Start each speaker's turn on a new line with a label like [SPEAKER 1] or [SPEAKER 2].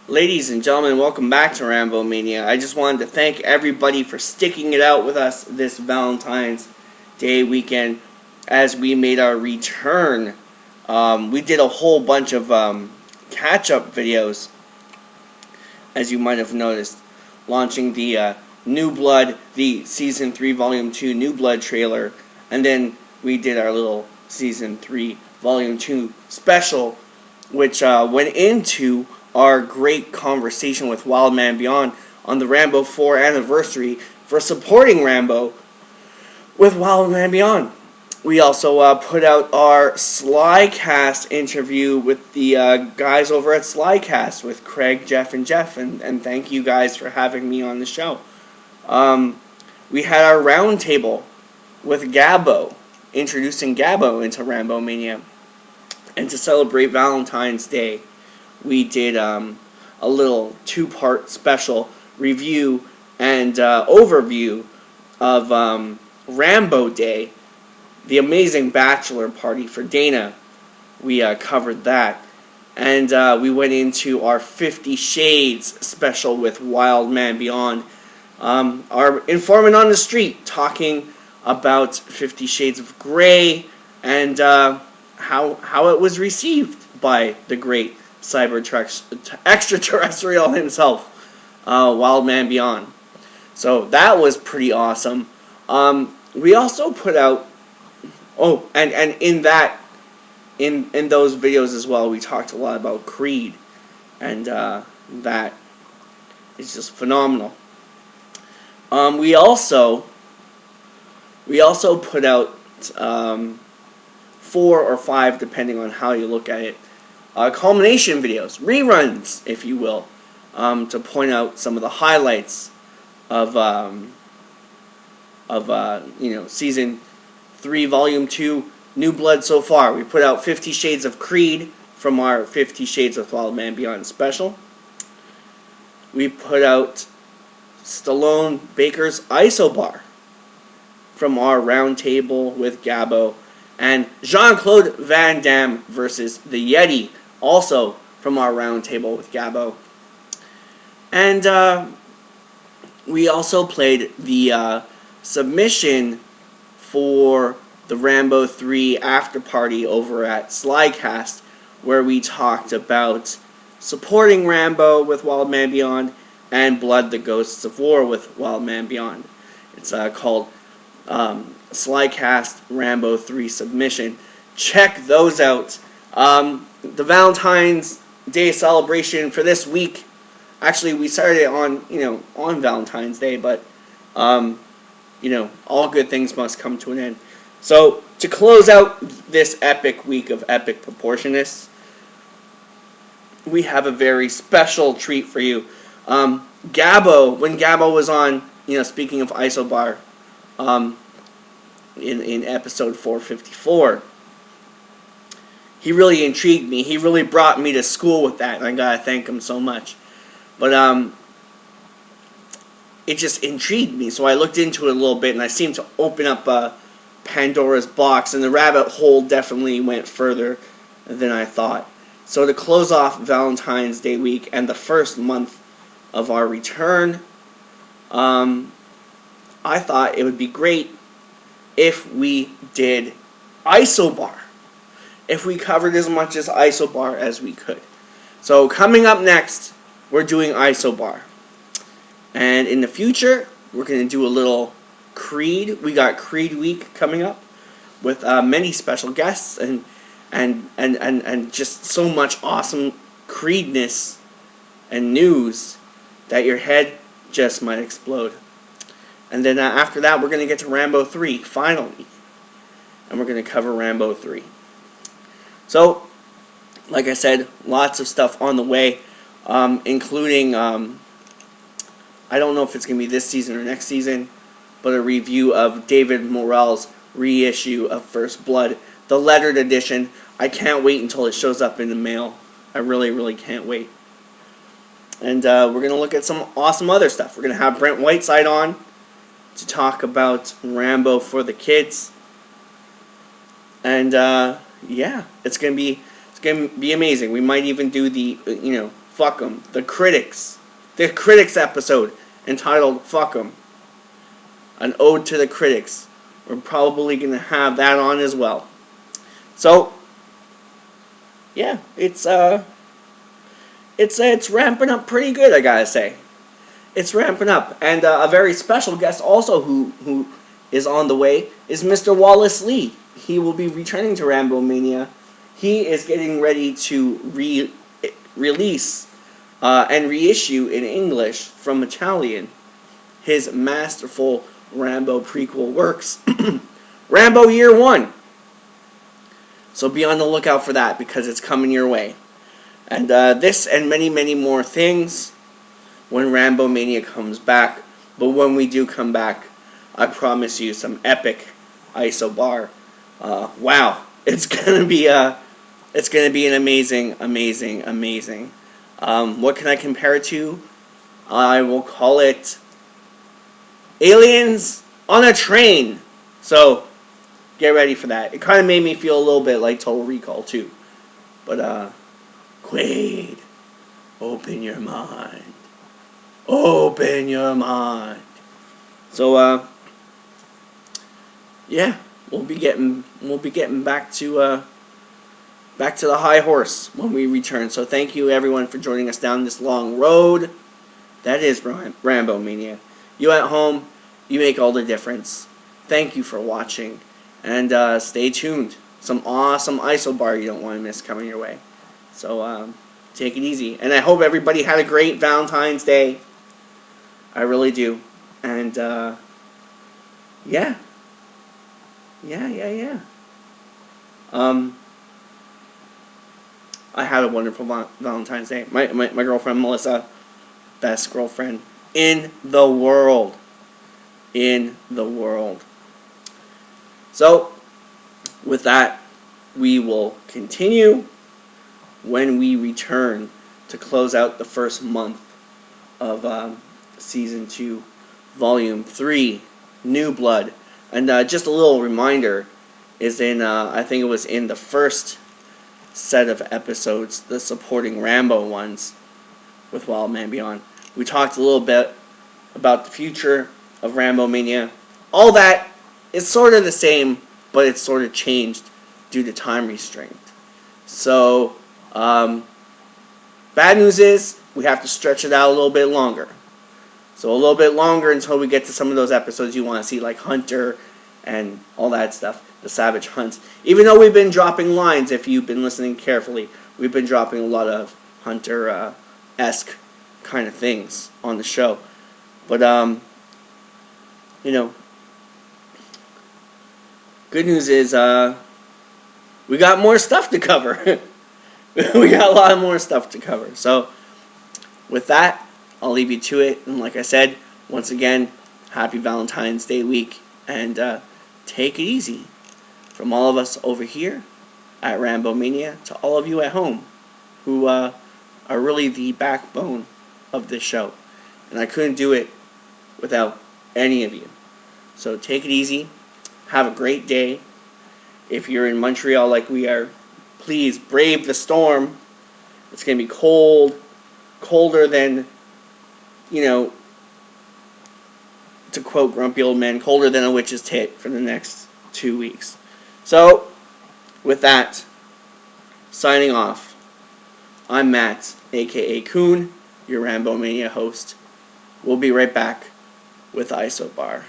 [SPEAKER 1] Ladies and gentlemen, welcome back to RAMBOMANIA. I just wanted to thank everybody for sticking it out with us this Valentine's Day weekend as we made our return. We did a whole bunch of catch-up videos, as you might have noticed, launching the New Blood, the Season 3 Volume 2 New Blood trailer, and then we did our little Season 3 Volume 2 special, which went into our great conversation with Wildman Beyond on the Rambo 4 anniversary for supporting Rambo with Wildman Beyond. We also put out our Slycast interview with the guys over at Slycast with Craig, Jeff, and Jeff, and thank you guys for having me on the show. We had our roundtable with Gabbo, introducing Gabbo into RAMBOMANIA. And to celebrate Valentine's Day, we did a little two-part special review and overview of Rambo Day, the amazing bachelor party for Dana. We covered that. And we went into our 50 Shades special with Wildman Beyond, our informant on the street, talking about 50 Shades of Grey and how it was received by the great extraterrestrial himself, Wildman Beyond. So that was pretty awesome. We also put out, and in those videos as well, we talked a lot about Creed, and that is just phenomenal. We also put out 4 or 5, depending on how you look at it, culmination videos, reruns, if you will, to point out some of the highlights of Season 3, Volume 2, New Blood so far. We put out 50 Shades of Creed from our 50 Shades of Wildman Beyond special. We put out Stallone Baker's Isobar from our roundtable with Gabbo, and Jean-Claude Van Damme versus the Yeti, also from our roundtable with Gabbo. And we also played the submission for the Rambo 3 after party over at Slycast, where we talked about supporting Rambo with Wildman Beyond and Blood the Ghosts of War with Wildman Beyond. It's called Slycast Rambo 3 submission. Check those out. The Valentine's Day celebration for this week. Actually, we started it on Valentine's Day, but all good things must come to an end. So to close out this epic week of epic proportionists, we have a very special treat for you. Gabbo, when Gabbo was on, speaking of Isobar, in episode 454, he really intrigued me. He really brought me to school with that, and I gotta thank him so much. But it just intrigued me, so I looked into it a little bit, and I seemed to open up Pandora's box, and the rabbit hole definitely went further than I thought. So to close off Valentine's Day week and the first month of our return, I thought it would be great if we did Isobar. If we covered as much as Isobar as we could. So coming up next, we're doing Isobar. And in the future, we're going to do a little Creed. We got Creed Week coming up with many special guests and just so much awesome Creedness and news that your head just might explode. And then after that, we're going to get to Rambo 3, finally. And we're going to cover Rambo 3. So, like I said, lots of stuff on the way, including, I don't know if it's going to be this season or next season, but a review of David Morrell's reissue of First Blood, the lettered edition. I can't wait until it shows up in the mail. I really, really can't wait. And we're going to look at some awesome other stuff. We're going to have Brent Whiteside on to talk about Rambo for the kids. And yeah, it's gonna be amazing. We might even do the Fuck 'em. The critics episode entitled Fuck 'em. An ode to the critics. We're probably going to have that on as well. So, yeah, it's ramping up pretty good, I gotta say. It's ramping up. And a very special guest also who is on the way is Mr. Wallace Lee. He will be returning to Rambomania. He is getting ready to release and reissue in English from Italian his masterful Rambo prequel works, Rambo Year 1. So be on the lookout for that because it's coming your way. And this and many, many more things when Rambomania comes back. But when we do come back, I promise you some epic isobar. Wow, it's gonna be an amazing, amazing, amazing. What can I compare it to? I will call it Aliens on a Train. So get ready for that. It kind of made me feel a little bit like Total Recall too. But Quaid, open your mind. Open your mind. So yeah, we'll be getting back to the high horse when we return. So thank you everyone for joining us down this long road. That is Rambomania. You at home, you make all the difference. Thank you for watching, and stay tuned. Some awesome isobar you don't want to miss coming your way. So take it easy, and I hope everybody had a great Valentine's Day. I really do, and yeah. I had a wonderful Valentine's Day. My girlfriend Melissa, best girlfriend in the world. In the world. So, with that, we will continue when we return to close out the first month of Season 2, Volume 3, New Blood. And just a little reminder is in, I think it was in the first set of episodes, the supporting Rambo ones with Wild Man Beyond. We talked a little bit about the future of Rambomania. All that is sort of the same, but it's sort of changed due to time restraint. So, bad news is we have to stretch it out a little bit longer. So a little bit longer until we get to some of those episodes you want to see, like Hunter and all that stuff, the Savage Hunts. Even though we've been dropping lines, if you've been listening carefully, we've been dropping a lot of Hunter-esque kind of things on the show. But, you know, good news is we got more stuff to cover. We got a lot more stuff to cover. So, with that, I'll leave you to it. And like I said, once again, happy Valentine's Day week. And take it easy. From all of us over here at Rambomania to all of you at home who are really the backbone of this show. And I couldn't do it without any of you. So take it easy. Have a great day. If you're in Montreal like we are, please brave the storm. It's going to be cold. Colder than, you know, to quote Grumpy Old Man, colder than a witch's tit for the next 2 weeks. So, with that, signing off, I'm Matt, a.k.a. Coon, your Rambomania host. We'll be right back with Isobar.